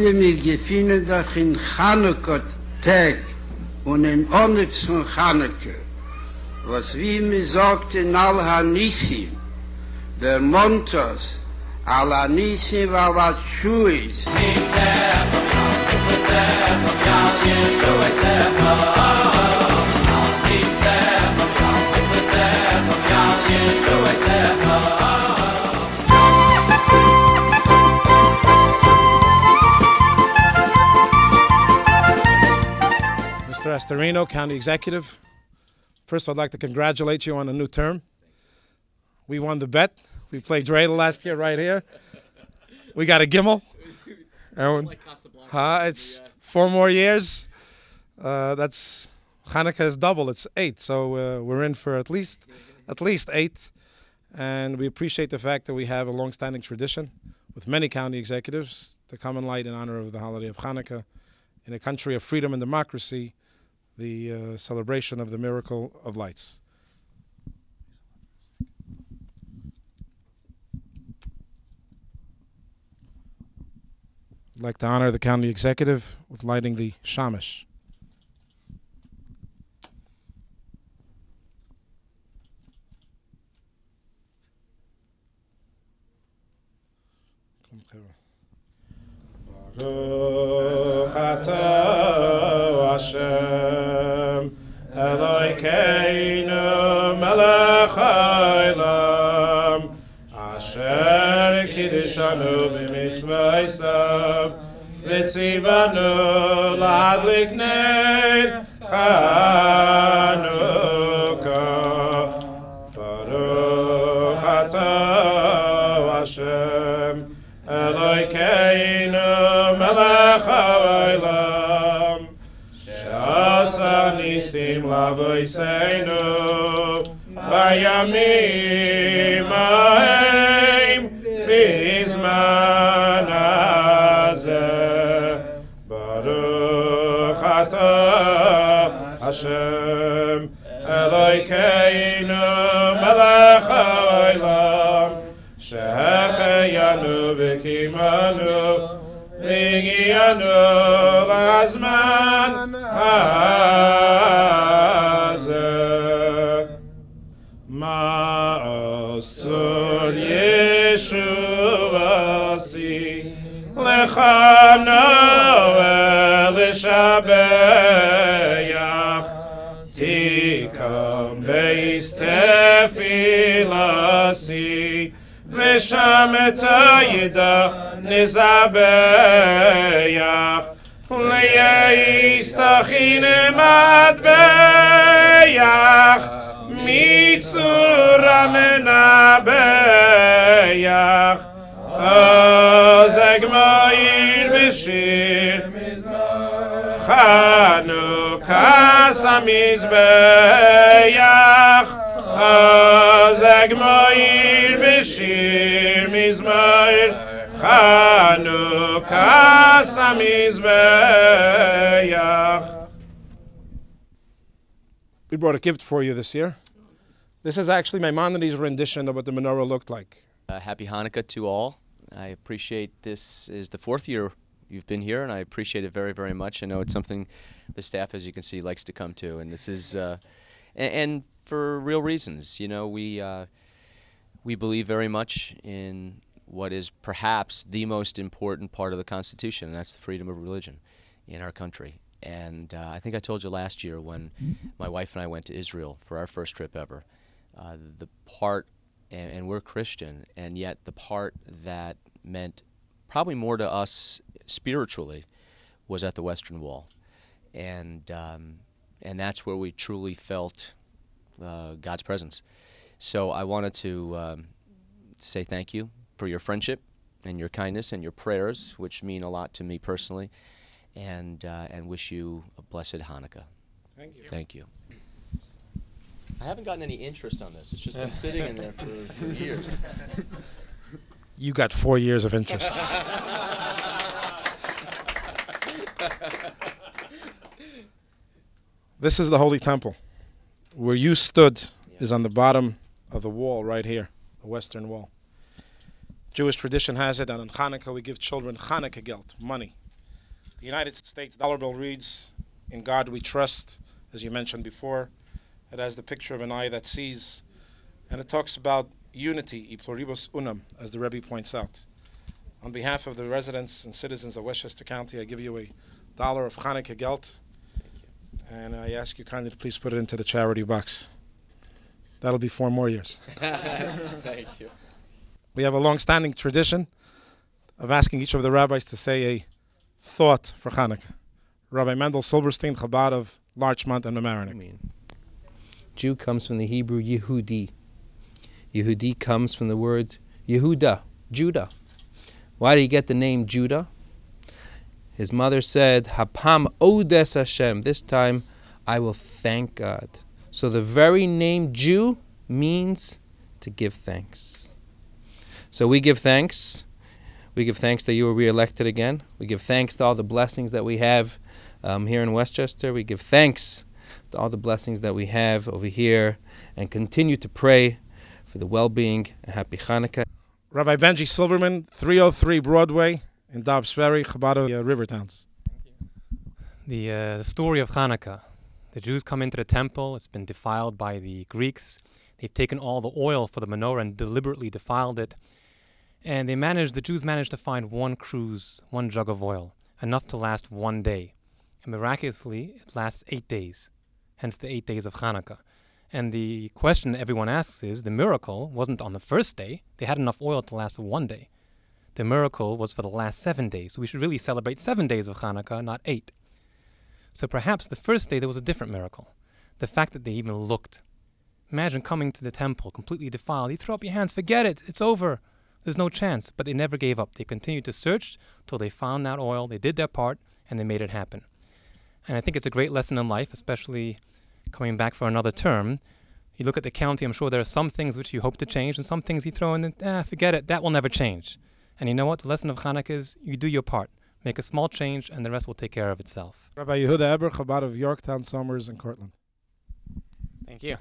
wir mit gefunden doch in Chanukah-Tag und in Onyx von Chanukah, was wie mir sagt in Al-Hanissim, der Montos, Al-Hanissim war was Schuis. Mr. Astorino, County Executive, first I'd like to congratulate you on a new term. We won the bet. We played Dreidel last year right here. We got a Gimel. It's 4 more years. That's Chanukah is double. It's 8. So we're in for at least 8. And we appreciate the fact that we have a long-standing tradition with many county executives to come and light in honor of the holiday of Chanukah in a country of freedom and democracy, the celebration of the miracle of lights. I'd like to honor the county executive with lighting the shamash. Baruch atah Hashem Elokeinu melech haolam asher kiddishanu b'mitzvosav v'tzivanu l'adlik ner Chanukah. Baruch atah Hashem Elokeinu melech haolam she'asa nisim l'avoseinu bayamim ha'em bizman hazeh. Baruch atah Hashem Elokeinu melech haolam שהחיינו וקימנו והגיענו לזמן הזה. מעוז צור ישוע עשי לכנו ולשבח תיקם בייס תפילסי ושם את הידע נזבח לייס תכין מטבח מצורה מנבח אז אגמאיר בשיר חנוכת המזבח אז אגמאיר בשיר מזמור חנוכת המזבח. We brought a gift for you this year. This is actually Maimonides' rendition of what the menorah looked like. Happy Hanukkah to all. I appreciate this is the 4th year you've been here, and I appreciate it very, very much. I know it's something the staff, as you can see, likes to come to, and this is, and for real reasons. You know, we believe very much in what is perhaps the most important part of the Constitution, and that's the freedom of religion in our country. And I think I told you last year when my wife and I went to Israel for our first trip ever, the part, and we're Christian, and yet the part that meant probably more to us spiritually was at the Western Wall. And that's where we truly felt God's presence. So I wanted to say thank you for your friendship and your kindness and your prayers, which mean a lot to me personally, and wish you a blessed Hanukkah. Thank you. Thank you. I haven't gotten any interest on this. It's just been sitting in there for years. You got 4 years of interest. This is the Holy Temple. Where you stood is on the bottom of the wall right here, the Western Wall. Jewish tradition has it that on Chanukah we give children Chanukah geld, money. The United States dollar bill reads, "In God we trust," as you mentioned before. It has the picture of an eye that sees, and it talks about unity, e pluribus unum, as the Rebbe points out. On behalf of the residents and citizens of Westchester County, I give you $1 of Chanukah Geld, and I ask you kindly to please put it into the charity box. That'll be 4 more years. Thank you. We have a long-standing tradition of asking each of the rabbis to say a thought for Chanukah. Rabbi Mendel Silberstein, Chabad of Larchmont and Mamaroneck. Jew comes from the Hebrew Yehudi. Yehudi comes from the word Yehuda, Judah. Why did he get the name Judah? His mother said, Hapam Odes Hashem. This time I will thank God. So the very name Jew means to give thanks. So we give thanks. We give thanks that you were re-elected again. We give thanks to all the blessings that we have here in Westchester. We give thanks to all the blessings that we have over here and continue to pray for the well-being and happy Chanukah. Rabbi Benji Silverman, 303 Broadway in Dobbs Ferry, Chabad of Rivertowns. The story of Chanukah. The Jews come into the temple. It's been defiled by the Greeks. They've taken all the oil for the menorah and deliberately defiled it. And the Jews managed to find one cruse, one jug of oil, enough to last 1 day. And miraculously, it lasts 8 days, hence the 8 days of Chanukah. And the question everyone asks is, the miracle wasn't on the first day. They had enough oil to last for 1 day. The miracle was for the last 7 days. So we should really celebrate 7 days of Chanukah, not 8. So perhaps the first day there was a different miracle. The fact that they even looked. Imagine coming to the temple completely defiled. You throw up your hands, forget it, it's over. There's no chance. But they never gave up. They continued to search till they found that oil. They did their part, and they made it happen. And I think it's a great lesson in life, especially coming back for another term. You look at the county, I'm sure there are some things which you hope to change, and some things you throw in, forget it, that will never change. And you know what? The lesson of Chanukah is you do your part. Make a small change, and the rest will take care of itself. Rabbi Yehuda Eber, Chabad of Yorktown, Somers, and Cortland. Thank you.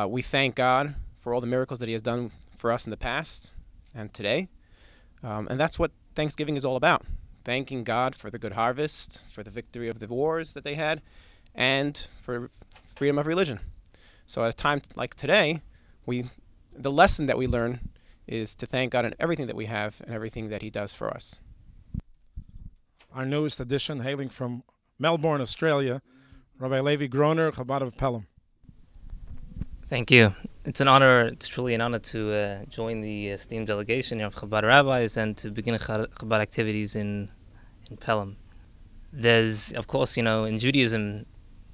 We thank God for all the miracles that He has done for us in the past and today. And that's what Thanksgiving is all about. Thanking God for the good harvest, for the victory of the wars that they had, and for freedom of religion. So at a time like today, the lesson that we learn is to thank God in everything that we have and everything that He does for us. Our newest addition, hailing from Melbourne, Australia, Rabbi Levi Groner, Chabad of Pelham. Thank you. It's an honor, it's truly an honor to join the esteemed delegation of Chabad rabbis and to begin Chabad activities in Pelham. There's, of course, in Judaism,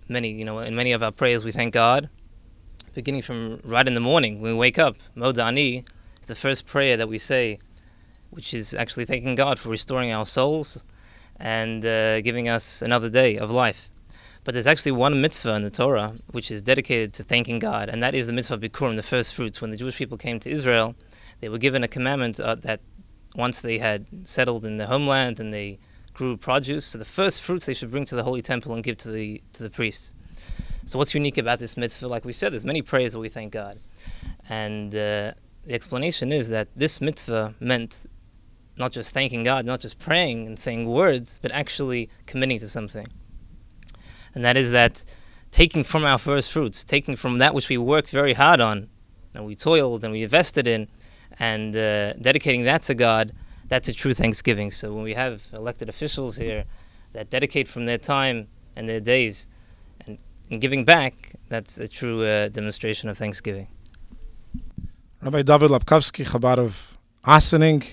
in many of our prayers we thank God, beginning from right in the morning when we wake up. Modani, the first prayer that we say, which is actually thanking God for restoring our souls and giving us another day of life. But there's actually one mitzvah in the Torah which is dedicated to thanking God, and that is the mitzvah Bikurim, the first fruits. When the Jewish people came to Israel, they were given a commandment that once they had settled in their homeland and they grew produce, so the first fruits they should bring to the holy temple and give to the priests. So what's unique about this mitzvah? Like we said, there's many prayers that we thank God. And the explanation is that this mitzvah meant not just thanking God, not just praying and saying words, but actually committing to something. And that is that taking from our first fruits, taking from that which we worked very hard on, and we toiled and we invested in, and dedicating that to God, that's a true Thanksgiving. So when we have elected officials here that dedicate from their time and their days and giving back, that's a true demonstration of Thanksgiving. Rabbi David Lapkowski, Chabad of Ossining,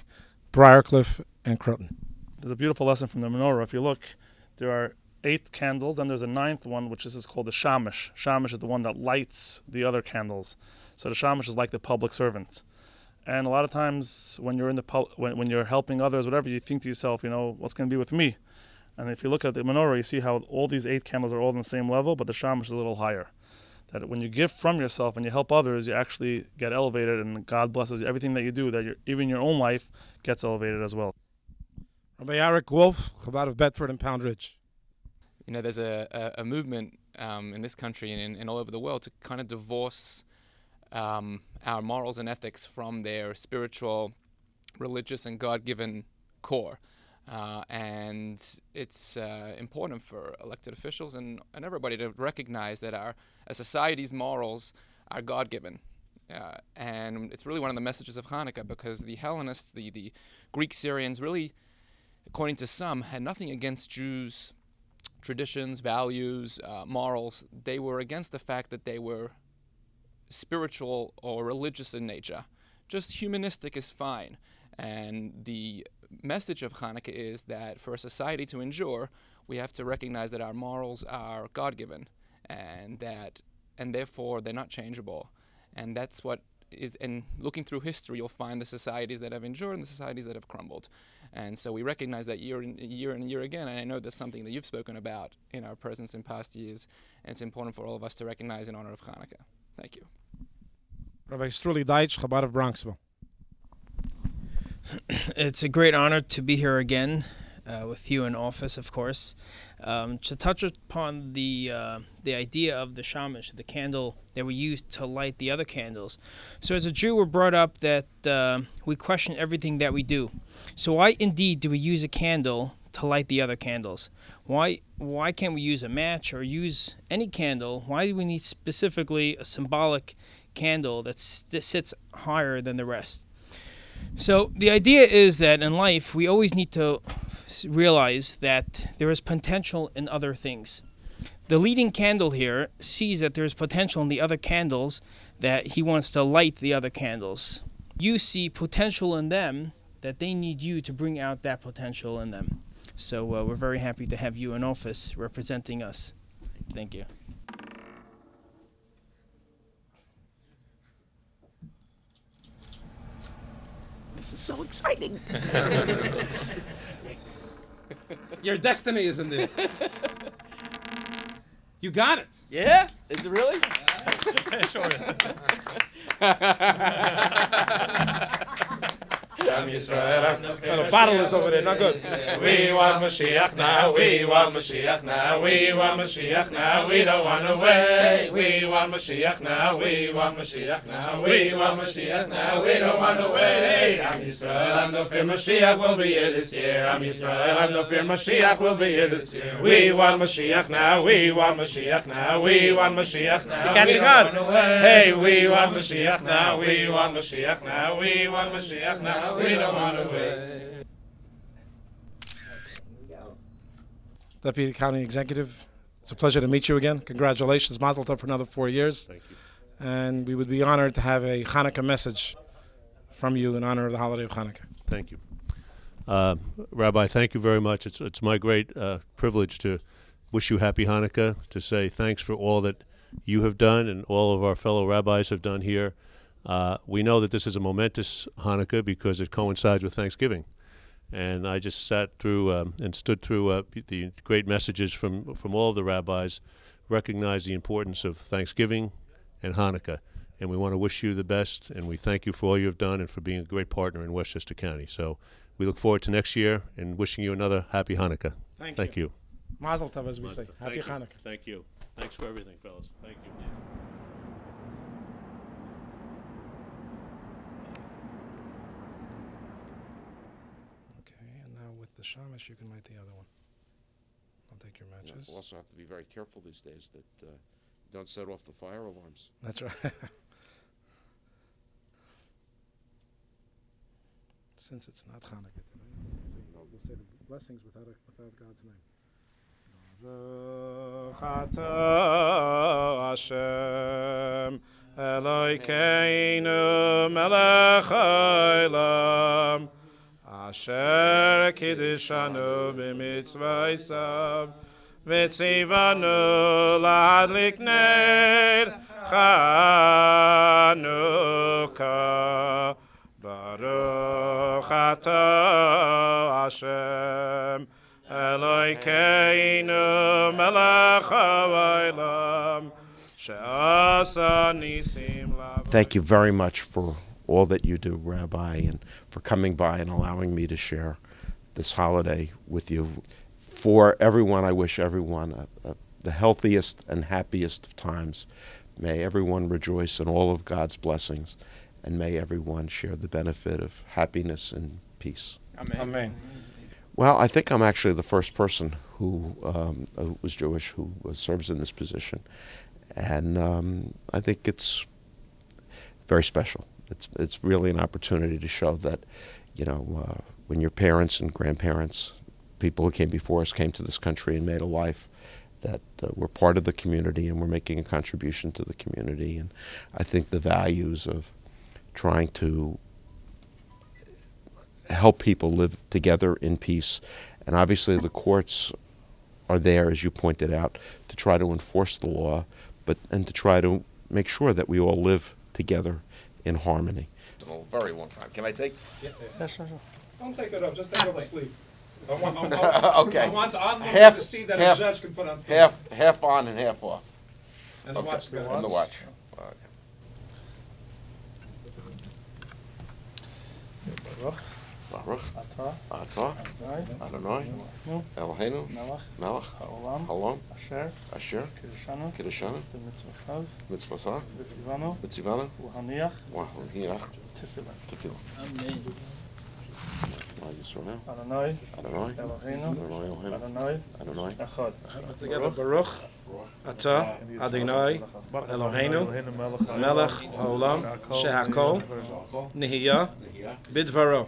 Briarcliff, and Croton. There's a beautiful lesson from the menorah. If you look, there are 8 candles, then there's a 9th one, which is called the shamash. Shamash is the one that lights the other candles. So the shamash is like the public servant. And a lot of times when you're in when you're helping others, whatever, you think to yourself, what's going to be with me? And if you look at the menorah, you see how all these 8 candles are all on the same level, but the shamash is a little higher. That when you give from yourself and you help others, you actually get elevated, and God blesses everything that you do, that even your own life gets elevated as well. Rabbi Eric Wolf, Chabad of Bedford and Pound Ridge. There's a movement in this country and all over the world to kind of divorce our morals and ethics from their spiritual, religious, and God-given core. And it's important for elected officials and everybody to recognize that our society's morals are God-given. And it's really one of the messages of Hanukkah, because the Hellenists, the Greek Syrians, really, according to some, had nothing against Jews' traditions, values, morals. They were against the fact that they were spiritual or religious in nature. Just humanistic is fine. And the message of Hanukkah is that for a society to endure, we have to recognize that our morals are God-given, and therefore they're not changeable. And that's what is, and looking through history, you'll find the societies that have endured and the societies that have crumbled. And so we recognize that year and year again, and I know that's something that you've spoken about in our presence in past years, and it's important for all of us to recognize in honor of Hanukkah. Thank you. Rabbi Struli Deitch, Chabad of Bronxville. It's a great honor to be here again with you in office, of course. To touch upon the idea of the shamash, the candle that we use to light the other candles. So as a Jew, we're brought up that we question everything that we do. So why indeed do we use a candle to light the other candles? Why can't we use a match or use any candle? Why do we need specifically a symbolic candle that sits higher than the rest? So the idea is that in life, we always need to realize that there is potential in other things. The leading candle here sees that there's potential in the other candles, that he wants to light the other candles. You see potential in them, that they need you to bring out that potential in them. So we're very happy to have you in office representing us. Thank you. This is so exciting. Your destiny is in there. You got it. Yeah? Is it really? Sure. The bottle is over there, not good. We want Mashiach now, we want Mashiach now, we want Mashiach now, we don't want to wait. We want Mashiach now, we want Mashiach now, we want Mashiach now, we don't want to wait. Am Yisrael, I'm no fear Mashiach will be here this year. Am Yisrael, I'm no fear Mashiach will be here this year. We want Mashiach now, we want Mashiach now, we want Mashiach now. Catching on. Hey, we want Mashiach now, we want Mashiach now, we want Mashiach now. We don't want to wait. Deputy County Executive, it's a pleasure to meet you again. Congratulations, Mazel Tov for another 4 years. Thank you. And we would be honored to have a Hanukkah message from you in honor of the holiday of Hanukkah. Thank you. Rabbi, thank you very much. It's my great privilege to wish you happy Hanukkah, to say thanks for all that you have done and all of our fellow rabbis have done here. We know that this is a momentous Hanukkah because it coincides with Thanksgiving. And I just sat through and stood through the great messages from all of the rabbis, recognize the importance of Thanksgiving and Hanukkah. And we want to wish you the best, and we thank you for all you have done and for being a great partner in Westchester County. So we look forward to next year and wishing you another happy Hanukkah. Thank you. you. Mazel Tov, as we say. Happy Hanukkah. Thank you. Thanks for everything, fellas. Thank you. The shamash, you can light the other one. I'll take your matches. You also have to be very careful these days that you don't set off the fire alarms. That's right. Since it's not Hanukkah today, we'll say the blessings without God's name. Hashem Elokeinu melech haolam Asher kiddishanu b'mitzvaysav v'tzivanu lahadlik ner Chanukah Baruch atah Hashem Elokeinu melech haolam she'asa nisim lav. Thank you very much for all that you do, Rabbi, and for coming by and allowing me to share this holiday with you. For everyone, I wish everyone the healthiest and happiest of times. May everyone rejoice in all of God's blessings, and may everyone share the benefit of happiness and peace. Amen. Amen. Well, I think I'm actually the first person who was Jewish who serves in this position, and I think it's very special. It's really an opportunity to show that, when your parents and grandparents, people who came before us, came to this country and made a life, that we're part of the community and we're making a contribution to the community. And I think the values of trying to help people live together in peace, and obviously the courts are there, as you pointed out, to try to enforce the law, and to try to make sure that we all live together in harmony. It's a very long time. Can I take? Yeah, sure. Don't take it up. Just take it up and sleep. Okay. I want half, to see that half, a judge can put on film. Half on and half off. And the watch. And the watch. Baruch Atah Adonai Eloheinu Melech Haolam Asher Kiddushanu Mitzvosav V'tzivanu V'haniach Tefillah. Amen. Adonai Eloheinu Adonai Echad. Together, Baruch Atah Adonai Eloheinu Melech Haolam Shehakol Nihiyah Bidvaro.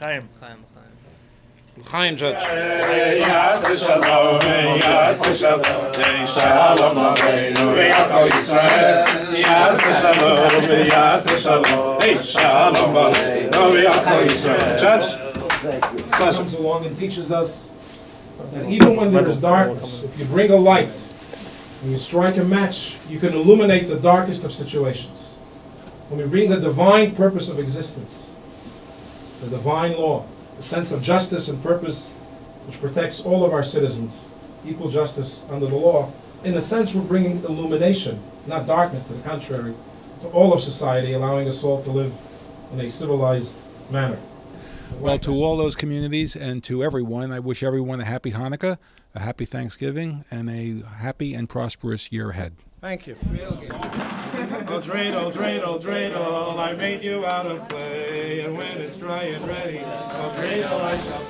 Chaim. Chaim, Judge. Yas Shalom, Yas Shalom, Shalom Aleinu, Ve'Yakol Yisrael. Yas Shalom, Yas Shalom, Shalom Aleinu, Ve'Yakol Yisrael. Judge, comes along and teaches us that even when there is darkness, if you bring a light and you strike a match, you can illuminate the darkest of situations. When we bring the divine purpose of existence, the divine law, the sense of justice and purpose which protects all of our citizens, equal justice under the law, in a sense we're bringing illumination, not darkness, to the contrary, to all of society, allowing us all to live in a civilized manner. Well, to all those communities and to everyone, I wish everyone a happy Hanukkah, a happy Thanksgiving, and a happy and prosperous year ahead. Thank you. Oh, dreidel, dreidel, dreidel, I made you out of clay, and when it's dry and ready, oh, dreidel, I shall